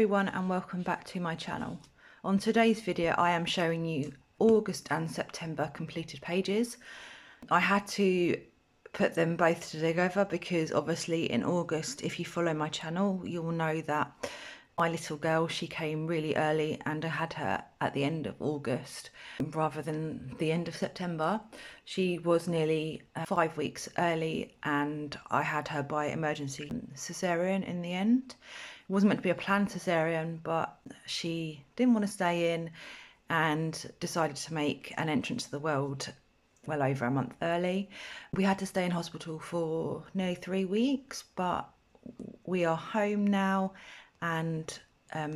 everyone and welcome back to my channel. On today's video I am showing you August and September completed pages. I had to put them both together because obviously in August, if you follow my channel, you'll know that my little girl, she came really early and I had her at the end of August rather than the end of September. She was nearly 5 weeks early and I had her by emergency cesarean in the end. It wasn't meant to be a planned cesarean, but she didn't want to stay in and decided to make an entrance to the world well over a month early. We had to stay in hospital for nearly 3 weeks, but we are home now and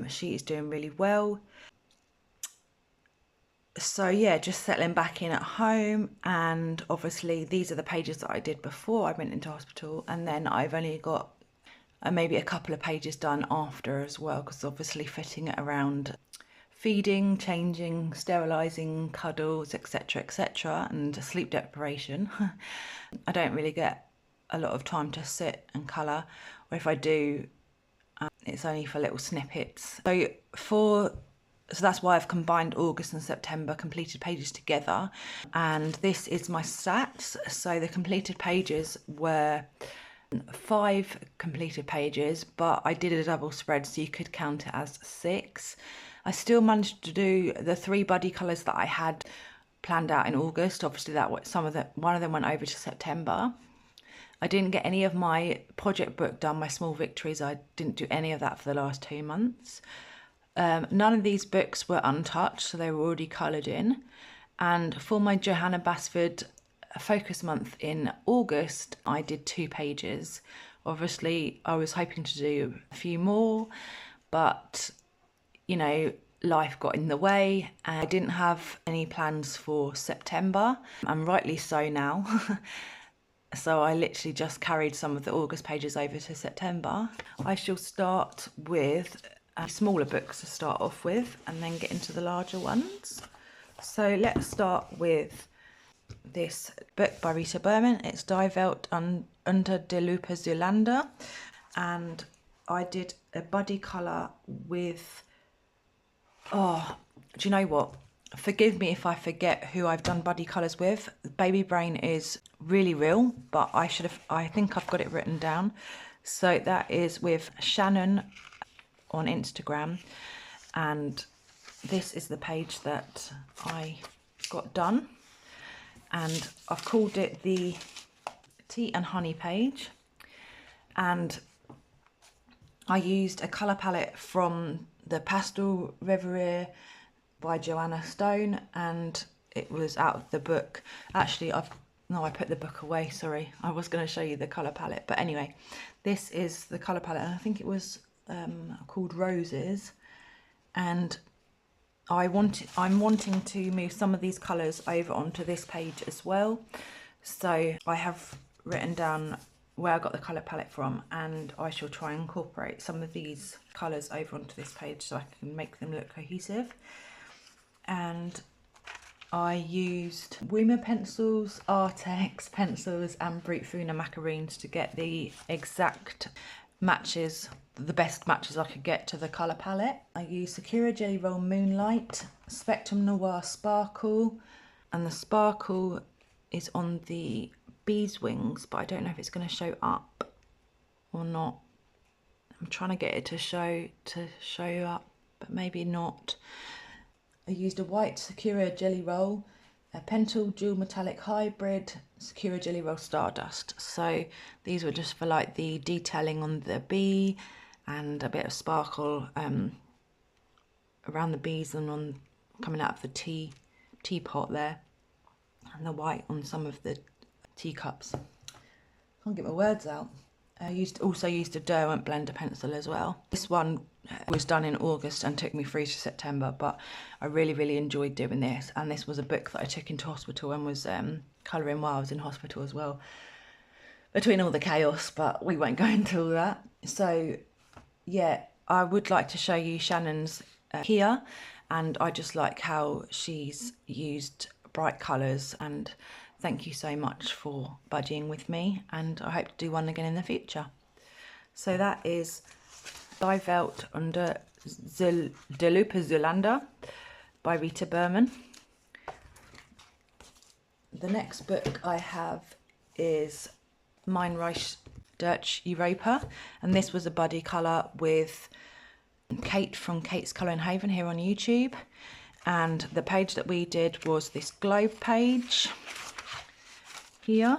she is doing really well. So yeah, just settling back in at home, and obviously these are the pages that I did before I went into hospital, and then I've only got maybe a couple of pages done after as well, because obviously fitting it around feeding, changing, sterilising, cuddles, etc, and sleep deprivation. I don't really get a lot of time to sit and colour, or if I do, it's only for little snippets. So that's why I've combined August and September completed pages together, and this is my stats. So the completed pages were 5 completed pages, but I did a double spread so you could count it as 6. I still managed to do the 3 buddy colours that I had planned out in August. Obviously one of them went over to September. I didn't get any of my project book done, my small victories. I didn't do any of that for the last 2 months. None of these books were untouched, so they were already coloured in. And for my Johanna Basford focus month in August, I did 2 pages. Obviously, I was hoping to do a few more, but, you know, life got in the way. I didn't have any plans for September, and rightly so now. So I literally just carried some of the August pages over to September. I shall start with smaller books to start off with and then get into the larger ones. So let's start with this book by Rita Berman. It's Die Welt unter der Lupe Zulander, and I did a buddy colour with, oh, do you know what? Forgive me if I forget who I've done buddy colours with. Baby brain is really real, but I think I've got it written down. So that is with Shannon on Instagram, and this is the page that I got done, and I've called it the Tea and Honey page, and I used a colour palette from the Pastel Reverie by Joanna Stone, and it was out of the book. Actually, I put the book away, sorry. I was going to show you the colour palette, but anyway, this is the colour palette, and I think it was called Roses, and I'm wanting to move some of these colours over onto this page as well. So I have written down where I got the colour palette from, and I shall try and incorporate some of these colours over onto this page so I can make them look cohesive. And I used Woomer pencils, Artex pencils and Brute Funa macaroons to get the exact matches, the best matches I could get to the colour palette. I used Sakura Jelly Roll Moonlight, Spectrum Noir Sparkle, and the sparkle is on the bee's wings, but I don't know if it's going to show up or not. I'm trying to get it to show up, but maybe not. I used a white Sakura Jelly Roll, a Pentel Dual Metallic Hybrid, Sakura Jelly Roll Stardust. So these were just for like the detailing on the bee and a bit of sparkle around the bees and on coming out of the teapot there, and the white on some of the teacups. Can't get my words out. I also used a Derwent blender pencil as well. This one was done in August and took me through to September, but I really enjoyed doing this, and this was a book that I took into hospital and was colouring while I was in hospital as well, between all the chaos, but we won't go into all that. So yeah, I would like to show you Shannon's here, and I just like how she's used bright colours, and thank you so much for buddying with me, and I hope to do one again in the future. So that is Die Welt under de Lupe Zulander by Rita Berman. The next book I have is Moonlight Dutch Europa, and this was a buddy colour with Kate from Kate's Colour in Haven here on YouTube. And the page that we did was this globe page here.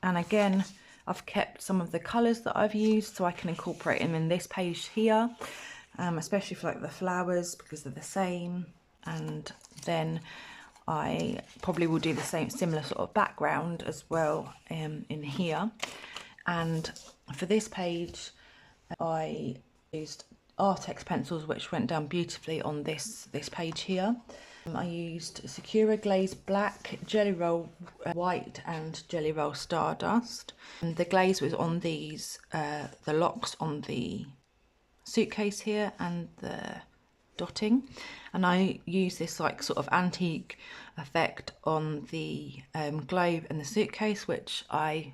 And again, I've kept some of the colours that I've used so I can incorporate them in this page here, especially for like the flowers because they're the same. And then I probably will do the same similar sort of background as well in here. And for this page, I used Artex pencils, which went down beautifully on this page here. I used Sakura Glaze Black, Jelly Roll White and Jelly Roll Stardust. And the glaze was on these, the locks on the suitcase here and the dotting. And I used this like sort of antique effect on the globe and the suitcase, which I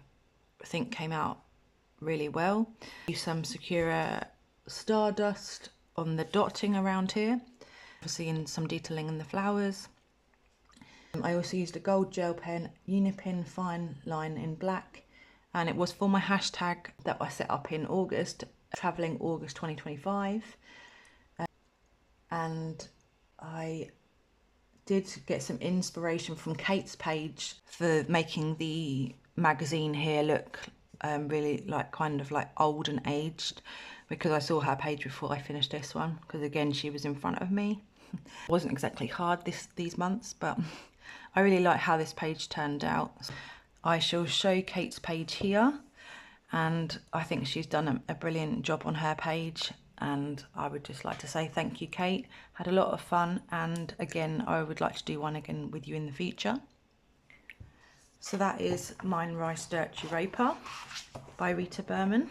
think came out really well. Used some Sakura Stardust on the dotting around here, obviously in some detailing in the flowers. I also used a gold gel pen, Unipin Fine Line in black, and it was for my hashtag that I set up in August, Travelling August 2025. And I did get some inspiration from Kate's page for making the magazine here look really like kind of like old and aged, because I saw her page before I finished this one, because again she was in front of me. It wasn't exactly hard these months, but I really like how this page turned out. I shall show Kate's page here, and I think she's done a brilliant job on her page, and I would just like to say thank you, Kate. Had a lot of fun, and again I would like to do one again with you in the future. So that is Moonlight Dutch Europa by Rita Berman.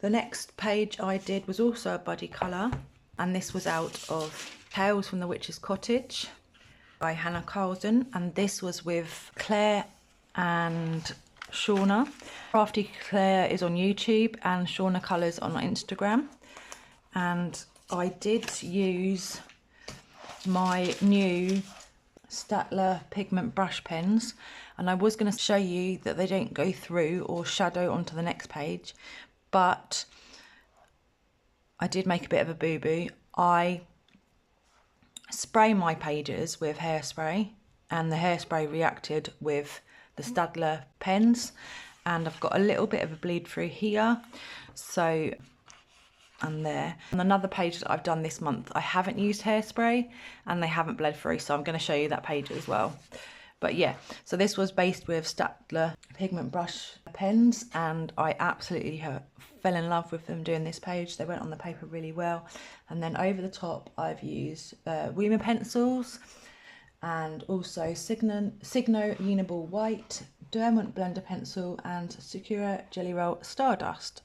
The next page I did was also a buddy colour, and this was out of Tales from the Witch's Cottage by Hannah Carlson, and this was with Clare and Shawna. Crafty Clare is on YouTube and Shawna Colours on Instagram. And I did use my new Staedtler pigment brush pens, and I was going to show you that they don't go through or shadow onto the next page, but I did make a bit of a boo-boo. I spray my pages with hairspray, and the hairspray reacted with the Staedtler pens, and I've got a little bit of a bleed through here, so, and there. On another page that I've done this month, I haven't used hairspray and they haven't bled through, so I'm going to show you that page as well. But yeah, so this was based with Staedtler pigment brush pens, and I absolutely fell in love with them doing this page. They went on the paper really well. And then over the top I've used Weemer pencils, and also Signo Uniball White, Derwent Blender Pencil and Sakura Jelly Roll Stardust.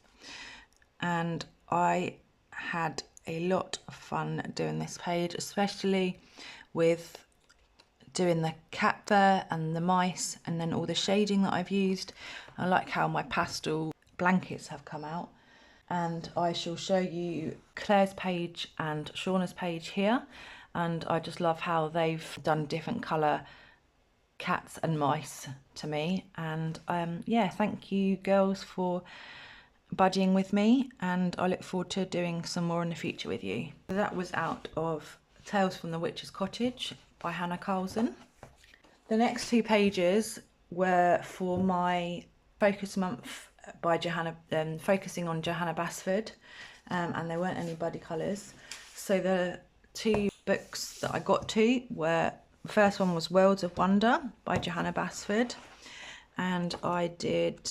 And I had a lot of fun doing this page, especially with doing the cat fur and the mice, and then all the shading that I've used. I like how my pastel blankets have come out. And I shall show you Claire's page and Shawna's page here, and I just love how they've done different colour cats and mice to me. And yeah, thank you girls for buddying with me, and I look forward to doing some more in the future with you. That was out of Tales from the Witch's Cottage by Hannah Carlson. The next two pages were for my focus month by Johanna, focusing on Johanna Basford, and there weren't any buddy colours. So the two books that I got to were, the first one was Worlds of Wonder by Johanna Basford, and I did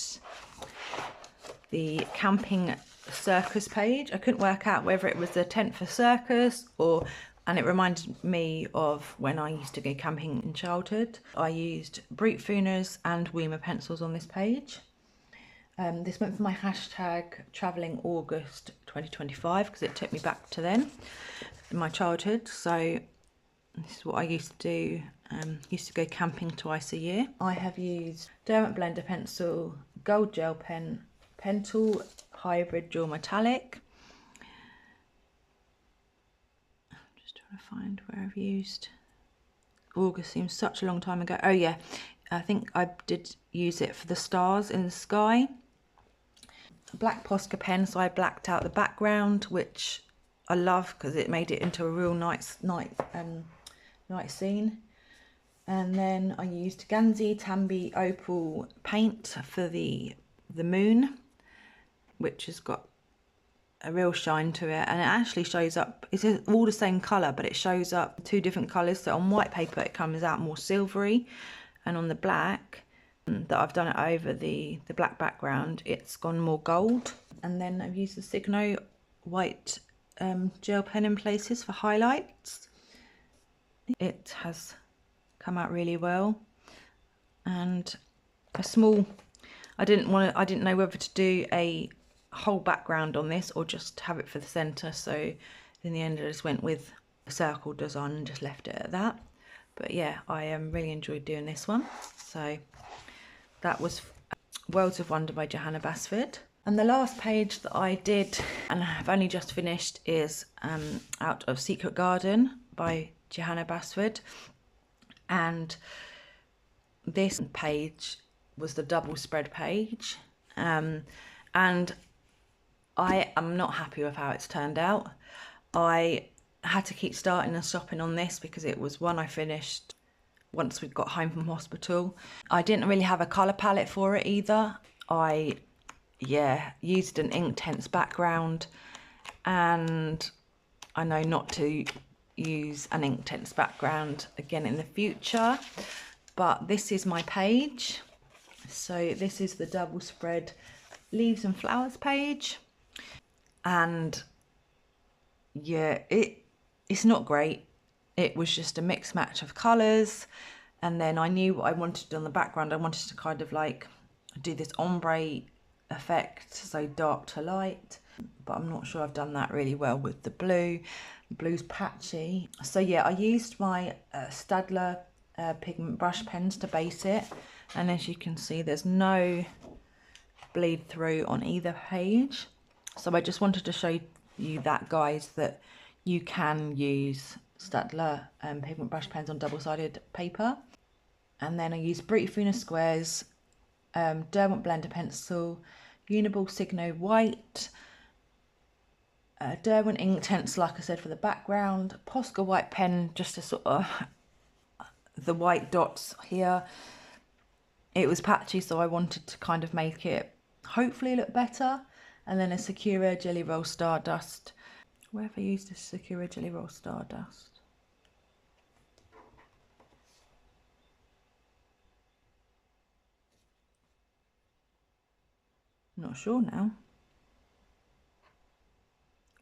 the camping circus page. I couldn't work out whether it was the tent for circus or, and it reminded me of when I used to go camping in childhood. I used Brute Fooners and Weemer pencils on this page. This went for my hashtag Travelling August 2025 because it took me back to then, in my childhood. So this is what I used to do. Used to go camping twice a year. I have used Derwent Blender Pencil, Gold Gel Pen, Pentel Hybrid Dual Metallic, trying to find where I've used. August seems such a long time ago. Oh yeah, I think I did use it for the stars in the sky. A black Posca pen, so I blacked out the background, which I love because it made it into a real night scene. And then I used Ganzi Tambi Opal paint for the moon, which has got a real shine to it, and it actually shows up, it's all the same colour, but it shows up 2 different colours. So on white paper it comes out more silvery, and on the black that I've done it over the black background, it's gone more gold. And then I've used the Signo white gel pen in places for highlights. It has come out really well. And a small, I didn't know whether to do a whole background on this or just have it for the center, so in the end I just went with a circle design and just left it at that. But yeah, I really enjoyed doing this one. So that was Worlds of Wonder by Johanna Basford. And the last page that I did, and I've only just finished, is Out of Secret Garden by Johanna Basford. And this page was the double spread page, and I am not happy with how it's turned out. I had to keep starting and stopping on this because it was one I finished once we got home from hospital. I didn't really have a colour palette for it either. I used an Inktense background, and I know not to use an Inktense background again in the future, but this is my page. So this is the double spread leaves and flowers page, and yeah, it's not great. It was just a mixed match of colours, and then I knew what I wanted on the background. I wanted to kind of like do this ombre effect, so dark to light, but I'm not sure I've done that really well with the blue. The blue's patchy. So yeah, I used my Staedtler pigment brush pens to base it, and as you can see there's no bleed through on either page. So I just wanted to show you that, guys, that you can use Staedtler pigment brush pens on double-sided paper. And then I used Brutafuna Squares, Derwent Blender pencil, Uniball Signo white, Derwent Inktense, like I said, for the background, Posca white pen just to sort of the white dots here. It was patchy, so I wanted to kind of make it hopefully look better. And then a Sakura Jelly Roll Stardust. Where have I used this Sakura Jelly Roll Stardust? Not sure now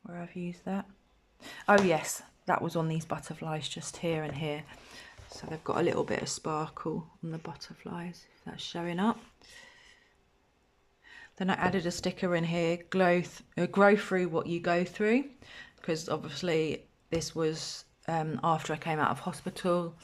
where I've used that. Oh yes, that was on these butterflies just here and here. So they've got a little bit of sparkle on the butterflies, if that's showing up. Then I added a sticker in here, grow through what you go through, because obviously this was after I came out of hospital,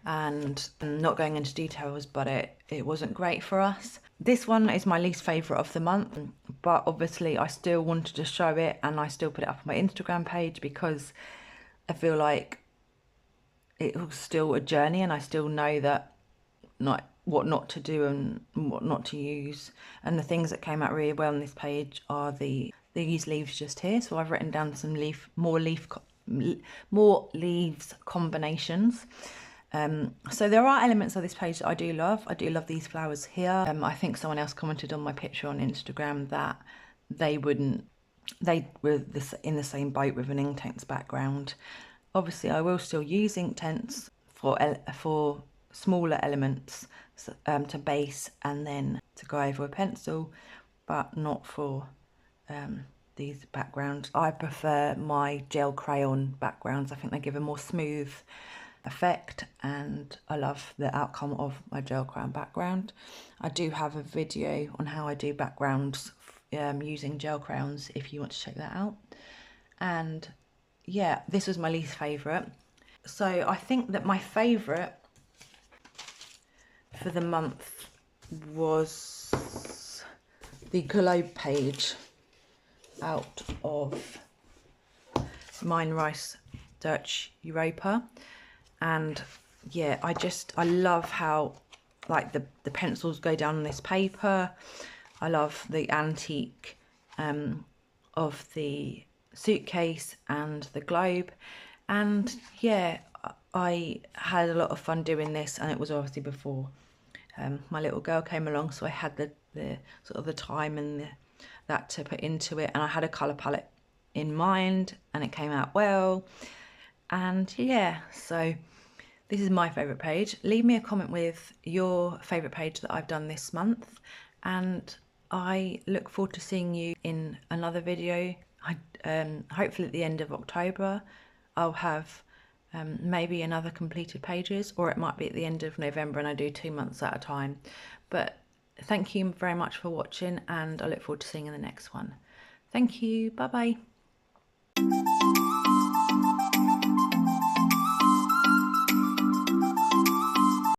and not going into details, but it wasn't great for us. This one is my least favourite of the month, but obviously I still wanted to show it, and I still put it up on my Instagram page because I feel like it was still a journey, and I still know that what not to do and what not to use. And the things that came out really well on this page are these leaves just here. So I've written down some more leaves combinations. So there are elements of this page that I do love. I do love these flowers here. I think someone else commented on my picture on Instagram that they were in the same boat with an Inktense background. Obviously I will still use Inktense for smaller elements to base and then to go over a pencil, but not for these backgrounds. I prefer my gel crayon backgrounds. I think they give a more smooth effect, and I love the outcome of my gel crayon background. I do have a video on how I do backgrounds using gel crayons if you want to check that out. And yeah, this was my least favourite. So I think that my favourite for the month was the globe page out of Mine Rice Dutch Europa. And yeah, I love how like the pencils go down on this paper. I love the antique of the suitcase and the globe. And yeah, I had a lot of fun doing this, and it was obviously before my little girl came along, so I had the sort of the time and that to put into it, and I had a colour palette in mind, and it came out well. And yeah, so this is my favourite page. Leave me a comment with your favourite page that I've done this month, and I look forward to seeing you in another video. Hopefully at the end of October I'll have maybe another completed pages, or it might be at the end of November and I do 2 months at a time. But thank you very much for watching, and I look forward to seeing you in the next one. Thank you. Bye bye.